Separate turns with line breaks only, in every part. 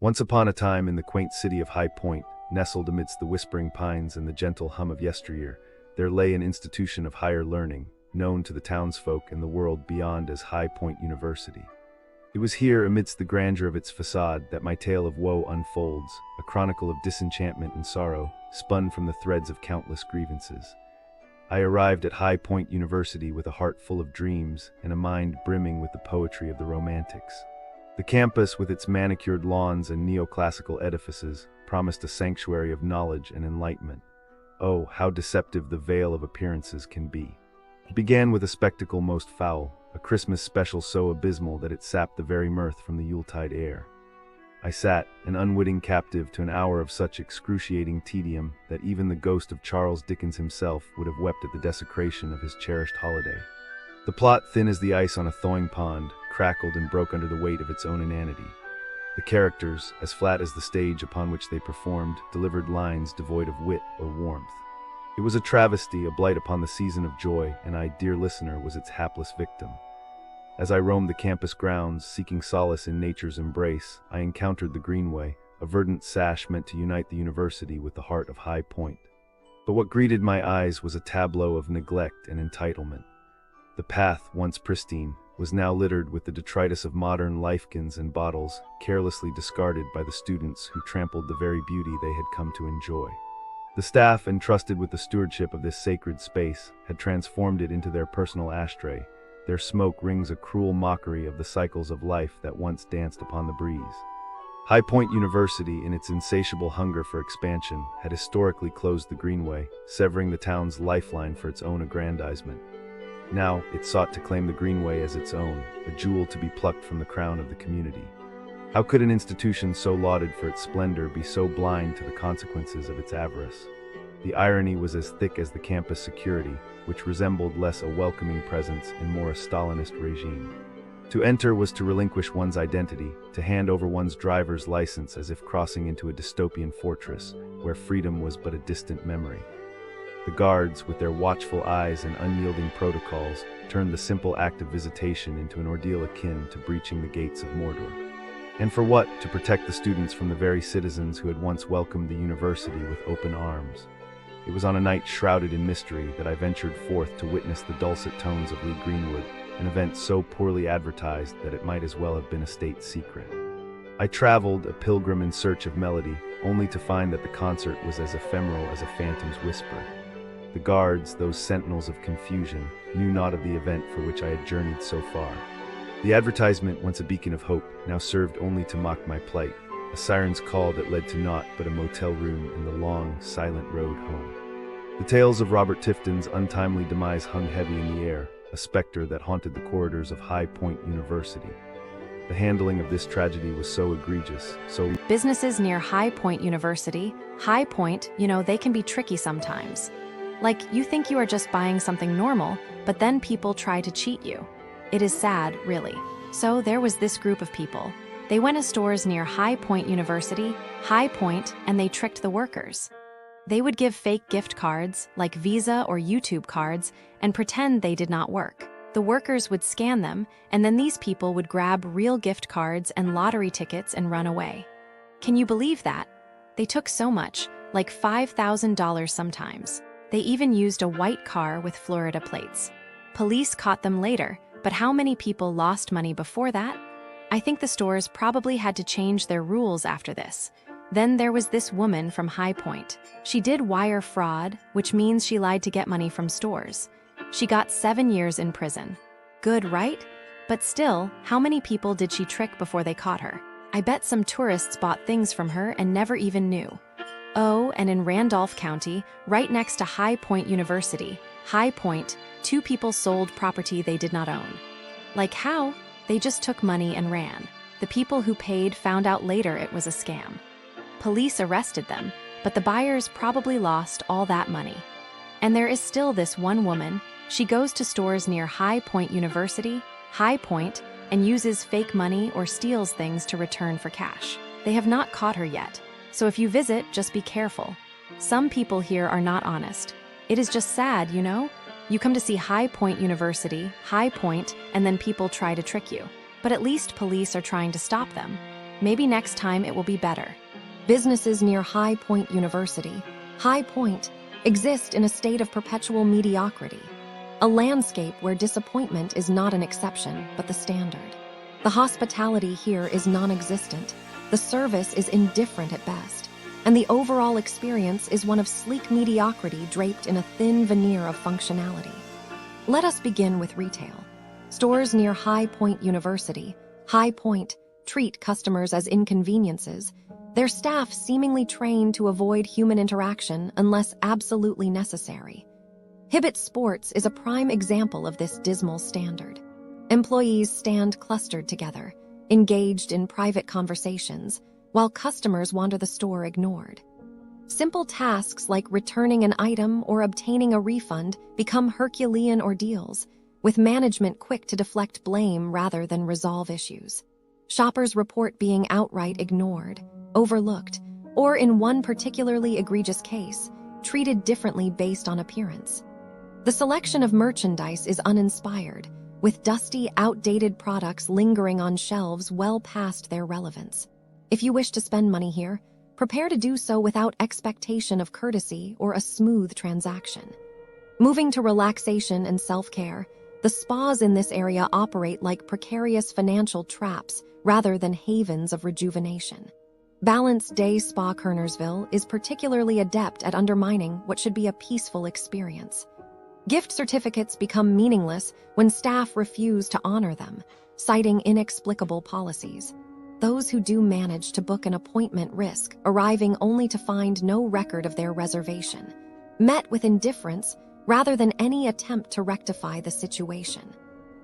Once upon a time in the quaint city of High Point, nestled amidst the whispering pines and the gentle hum of yesteryear, there lay an institution of higher learning, known to the townsfolk and the world beyond as High Point University. It was here, amidst the grandeur of its facade, that my tale of woe unfolds, a chronicle of disenchantment and sorrow, spun from the threads of countless grievances. I arrived at High Point University with a heart full of dreams and a mind brimming with the poetry of the Romantics. The campus, with its manicured lawns and neoclassical edifices, promised a sanctuary of knowledge and enlightenment. Oh, how deceptive the veil of appearances can be. It began with a spectacle most foul, a Christmas special so abysmal that it sapped the very mirth from the Yuletide air. I sat, an unwitting captive to an hour of such excruciating tedium that even the ghost of Charles Dickens himself would have wept at the desecration of his cherished holiday. The plot, thin as the ice on a thawing pond, crackled and broke under the weight of its own inanity. The characters, as flat as the stage upon which they performed, delivered lines devoid of wit or warmth. It was a travesty, a blight upon the season of joy, and I, dear listener, was its hapless victim. As I roamed the campus grounds, seeking solace in nature's embrace, I encountered the Greenway, a verdant sash meant to unite the university with the heart of High Point. But what greeted my eyes was a tableau of neglect and entitlement. The path, once pristine, was now littered with the detritus of modern lifekins and bottles, carelessly discarded by the students who trampled the very beauty they had come to enjoy. The staff, entrusted with the stewardship of this sacred space, had transformed it into their personal ashtray. Their smoke rings a cruel mockery of the cycles of life that once danced upon the breeze. High Point University, in its insatiable hunger for expansion, had historically closed the Greenway, severing the town's lifeline for its own aggrandizement. Now, it sought to claim the Greenway as its own, a jewel to be plucked from the crown of the community. How could an institution so lauded for its splendor be so blind to the consequences of its avarice? The irony was as thick as the campus security, which resembled less a welcoming presence and more a Stalinist regime. To enter was to relinquish one's identity, to hand over one's driver's license as if crossing into a dystopian fortress, where freedom was but a distant memory. The guards, with their watchful eyes and unyielding protocols, turned the simple act of visitation into an ordeal akin to breaching the gates of Mordor. And for what? To protect the students from the very citizens who had once welcomed the university with open arms. It was on a night shrouded in mystery that I ventured forth to witness the dulcet tones of Lee Greenwood, an event so poorly advertised that it might as well have been a state secret. I traveled, a pilgrim in search of melody, only to find that the concert was as ephemeral as a phantom's whisper. The guards, those sentinels of confusion, knew not of the event for which I had journeyed so far. The advertisement, once a beacon of hope, now served only to mock my plight, a siren's call that led to naught but a motel room in the long, silent road home. The tales of Robert Tifton's untimely demise hung heavy in the air, a specter that haunted the corridors of High Point University. The handling of this tragedy was so egregious, so...
Businesses near High Point University, High Point, they can be tricky sometimes. Like, you think you are just buying something normal, but then people try to cheat you. It is sad, really. So there was this group of people. They went to stores near High Point University, High Point, and they tricked the workers. They would give fake gift cards, like Visa or YouTube cards, and pretend they did not work. The workers would scan them, and then these people would grab real gift cards and lottery tickets and run away. Can you believe that? They took so much, like $5,000 sometimes. They even used a white car with Florida plates. Police caught them later, but how many people lost money before that? I think the stores probably had to change their rules after this. Then there was this woman from High Point. She did wire fraud, which means she lied to get money from stores. She got 7 years in prison. Good, right? But still, how many people did she trick before they caught her? I bet some tourists bought things from her and never even knew. Oh, and in Randolph County, right next to High Point University, High Point, 2 people sold property they did not own. Like how? They just took money and ran. The people who paid found out later it was a scam. Police arrested them, but the buyers probably lost all that money. And there is still this one woman. She goes to stores near High Point University, High Point, and uses fake money or steals things to return for cash. They have not caught her yet. So if you visit, just be careful. Some people here are not honest. It is just sad, You come to see High Point University, High Point, and then people try to trick you. But at least police are trying to stop them. Maybe next time it will be better. Businesses near High Point University, High Point, exist in a state of perpetual mediocrity. A landscape where disappointment is not an exception, but the standard. The hospitality here is non-existent. The service is indifferent at best. And the overall experience is one of sleek mediocrity draped in a thin veneer of functionality. Let us begin with retail. Stores near High Point University, High Point, treat customers as inconveniences, their staff seemingly trained to avoid human interaction unless absolutely necessary. Hibbett Sports is a prime example of this dismal standard. Employees stand clustered together, engaged in private conversations, while customers wander the store ignored. Simple tasks like returning an item or obtaining a refund become Herculean ordeals, with management quick to deflect blame rather than resolve issues. Shoppers report being outright ignored, overlooked, or in one particularly egregious case, treated differently based on appearance. The selection of merchandise is uninspired, with dusty, outdated products lingering on shelves well past their relevance. If you wish to spend money here, prepare to do so without expectation of courtesy or a smooth transaction. Moving to relaxation and self-care, the spas in this area operate like precarious financial traps rather than havens of rejuvenation. Balance Day Spa Kernersville is particularly adept at undermining what should be a peaceful experience. Gift certificates become meaningless when staff refuse to honor them, citing inexplicable policies. Those who do manage to book an appointment risk arriving only to find no record of their reservation, met with indifference rather than any attempt to rectify the situation.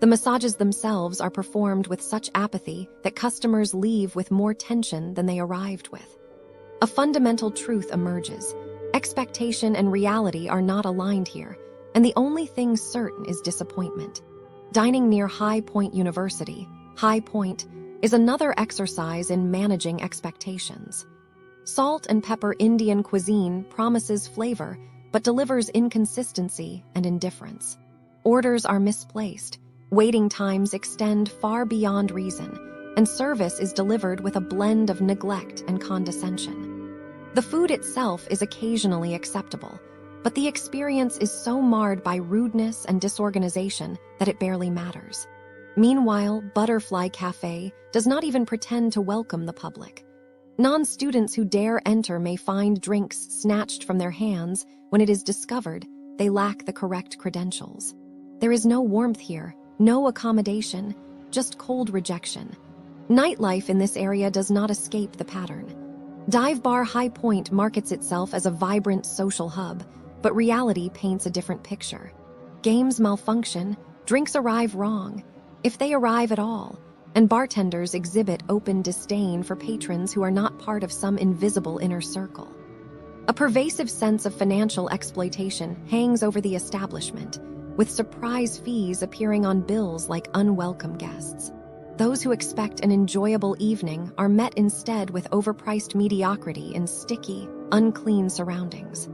The massages themselves are performed with such apathy that customers leave with more tension than they arrived with. A fundamental truth emerges. Expectation and reality are not aligned here, and the only thing certain is disappointment. Dining near High Point University, High Point, is another exercise in managing expectations. Salt and pepper Indian cuisine promises flavor, but delivers inconsistency and indifference. Orders are misplaced, waiting times extend far beyond reason, and service is delivered with a blend of neglect and condescension. The food itself is occasionally acceptable, but the experience is so marred by rudeness and disorganization that it barely matters. Meanwhile, Butterfly Cafe does not even pretend to welcome the public. Non-students who dare enter may find drinks snatched from their hands when it is discovered they lack the correct credentials. There is no warmth here, no accommodation, just cold rejection. Nightlife in this area does not escape the pattern. Dive Bar High Point markets itself as a vibrant social hub, but reality paints a different picture. Games malfunction, drinks arrive wrong, if they arrive at all, and bartenders exhibit open disdain for patrons who are not part of some invisible inner circle. A pervasive sense of financial exploitation hangs over the establishment, with surprise fees appearing on bills like unwelcome guests. Those who expect an enjoyable evening are met instead with overpriced mediocrity in sticky, unclean surroundings.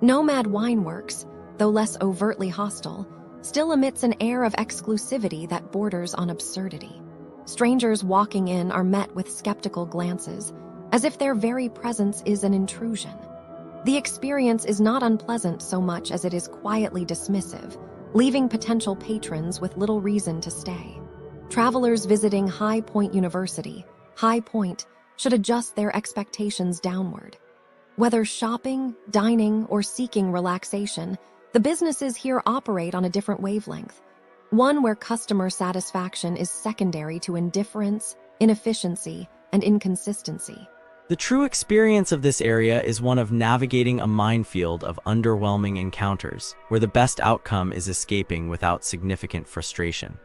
Nomad Wineworks, though less overtly hostile, still emits an air of exclusivity that borders on absurdity. Strangers walking in are met with skeptical glances, as if their very presence is an intrusion. The experience is not unpleasant so much as it is quietly dismissive, leaving potential patrons with little reason to stay. Travelers visiting High Point University, High Point, should adjust their expectations downward. Whether shopping, dining, or seeking relaxation, the businesses here operate on a different wavelength, one where customer satisfaction is secondary to indifference, inefficiency, and inconsistency.
The true experience of this area is one of navigating a minefield of underwhelming encounters, where the best outcome is escaping without significant frustration.